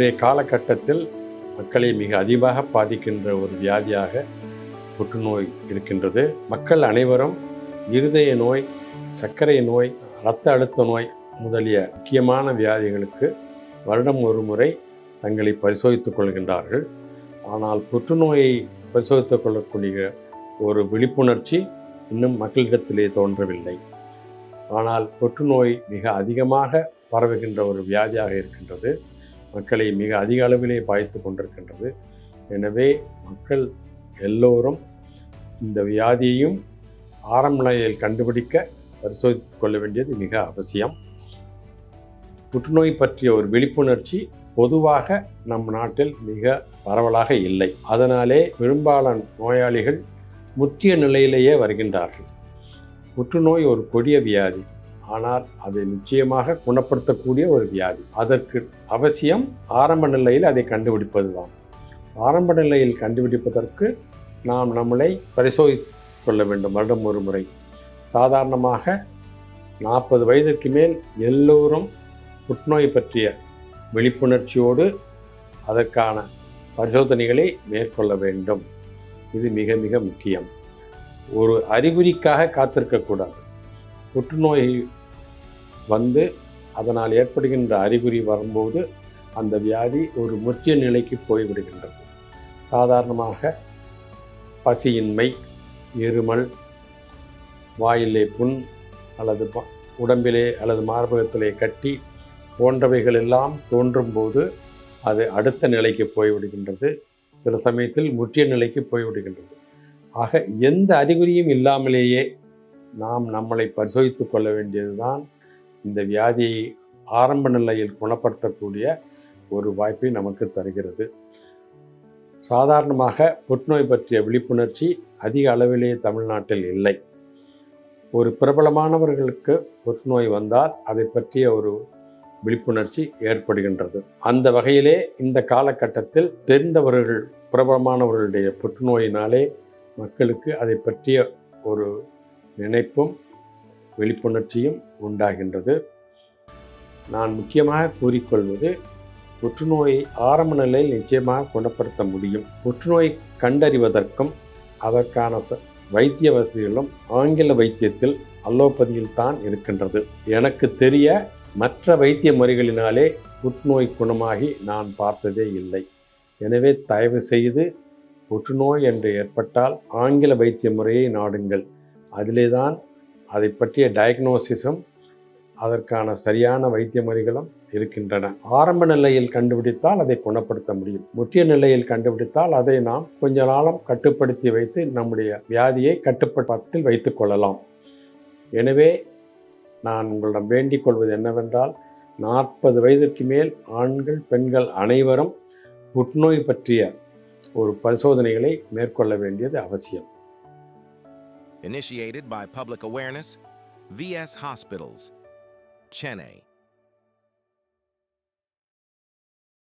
இன்றைய காலகட்டத்தில் மக்களை மிக அதிகமாக பாதிக்கின்ற ஒரு வியாதியாக புற்றுநோய் இருக்கின்றது. மக்கள் அனைவரும் இருதய நோய், சர்க்கரை நோய், இரத்த அழுத்த நோய் முதலிய முக்கியமான வியாதிகளுக்கு வருடம் ஒரு முறை தங்களை பரிசோதித்துக் கொள்கின்றார்கள். ஆனால் புற்றுநோயை பரிசோதித்துக் கொள்ளக்கூடிய ஒரு விழிப்புணர்ச்சி இன்னும் மக்களிடத்திலே தோன்றவில்லை. ஆனால் புற்றுநோய் மிக அதிகமாக பரவுகின்ற ஒரு வியாதியாக இருக்கின்றது. மக்களை மிக அதிக அளவிலே பாதித்து கொண்டிருக்கின்றது. எனவே மக்கள் எல்லோரும் இந்த வியாதியையும் ஆரம்ப நிலையில் கண்டுபிடிக்க பரிசோதித்துக் கொள்ள வேண்டியது மிக அவசியம். புற்றுநோய் பற்றிய ஒரு விழிப்புணர்ச்சி பொதுவாக நம் நாட்டில் மிக பரவலாக இல்லை. அதனாலே பெரும்பாலான நோயாளிகள் முற்றிய நிலையிலேயே வருகின்றார்கள். புற்றுநோய் ஒரு கொடிய வியாதி, ஆனால் அதை நிச்சயமாக குணப்படுத்தக்கூடிய ஒரு வியாதி. அதற்கு அவசியம் ஆரம்ப நிலையில் அதை கண்டுபிடிப்பது தான். ஆரம்ப நிலையில் கண்டுபிடிப்பதற்கு நாம் நம்மளை பரிசோதித்து கொள்ள வேண்டும் வருடம் ஒரு முறை. சாதாரணமாக 40 வயதிற்கு மேல் எல்லோரும் புற்றுநோய் பற்றிய விழிப்புணர்ச்சியோடு அதற்கான பரிசோதனைகளை மேற்கொள்ள வேண்டும். இது மிக மிக முக்கியம். ஒரு அறிகுறிக்காக காத்திருக்கக்கூடாது. புற்றுநோய் வந்து அதனால் ஏற்படுகின்ற அறிகுறி வரும்போது அந்த வியாதி ஒரு முற்றிய நிலைக்கு போய்விடுகின்றது. சாதாரணமாக பசியின்மை, இருமல், வாயிலே புண் அல்லது உடம்பிலே அல்லது மார்பகத்திலே கட்டி போன்றவைகள் எல்லாம் தோன்றும்போது அது அடுத்த நிலைக்கு போய்விடுகின்றது. சில சமயத்தில் முற்றிய நிலைக்கு போய்விடுகின்றது. ஆக எந்த அறிகுறியும் இல்லாமலேயே நாம் நம்மளை பரிசோதித்து கொள்ள வேண்டியதுதான் இந்த வியாதியை ஆரம்ப நிலையில் குணப்படுத்தக்கூடிய ஒரு வாய்ப்பை நமக்கு தருகிறது. சாதாரணமாக புற்றுநோய் பற்றிய விழிப்புணர்ச்சி அதிக அளவிலே தமிழ்நாட்டில் இல்லை. ஒரு பிரபலமானவர்களுக்கு புற்றுநோய் வந்தால் அதை பற்றிய ஒரு விழிப்புணர்ச்சி ஏற்படுகின்றது. அந்த வகையிலே இந்த காலகட்டத்தில் தெரிந்தவர்கள் பிரபலமானவர்களுடைய புற்றுநோயினாலே மக்களுக்கு அதை பற்றிய ஒரு நினைப்பும் விழிப்புணர்ச்சியும் உண்டாகின்றது. நான் முக்கியமாக கூறிக்கொள்வது, புற்றுநோயை ஆரம்ப நிலையில் நிச்சயமாக குணப்படுத்த முடியும். புற்றுநோய் கண்டறிவதற்கும் அதற்கான வைத்திய வசதிகளும் ஆங்கில வைத்தியத்தில் அலோபதியில் தான் இருக்கின்றது. எனக்கு தெரிய மற்ற வைத்திய முறைகளினாலே புற்றுநோய் குணமாகி நான் பார்த்ததே இல்லை. எனவே தயவு செய்து புற்றுநோய் என்று ஏற்பட்டால் ஆங்கில வைத்திய முறையை நாடுங்கள். அதிலே தான் அதை பற்றிய டயக்னோசிஸும் அதற்கான சரியான வைத்திய முறைகளும் இருக்கின்றன. ஆரம்ப நிலையில் கண்டுபிடித்தால் அதை குணப்படுத்த முடியும். முற்றிய நிலையில் கண்டுபிடித்தால் அதை நாம் கொஞ்ச நாளம் கட்டுப்படுத்தி வைத்து நம்முடைய வியாதியை கட்டுப்பாட்டில் வைத்துக் கொள்ளலாம். எனவே நான் உங்களிடம் வேண்டிக் கொள்வது என்னவென்றால், 40 வயதிற்கு மேல் ஆண்கள், பெண்கள் அனைவரும் புற்றுநோய் பற்றிய ஒரு பரிசோதனைகளை மேற்கொள்ள வேண்டியது அவசியம். Initiated by Public Awareness, VS Hospitals, Chennai.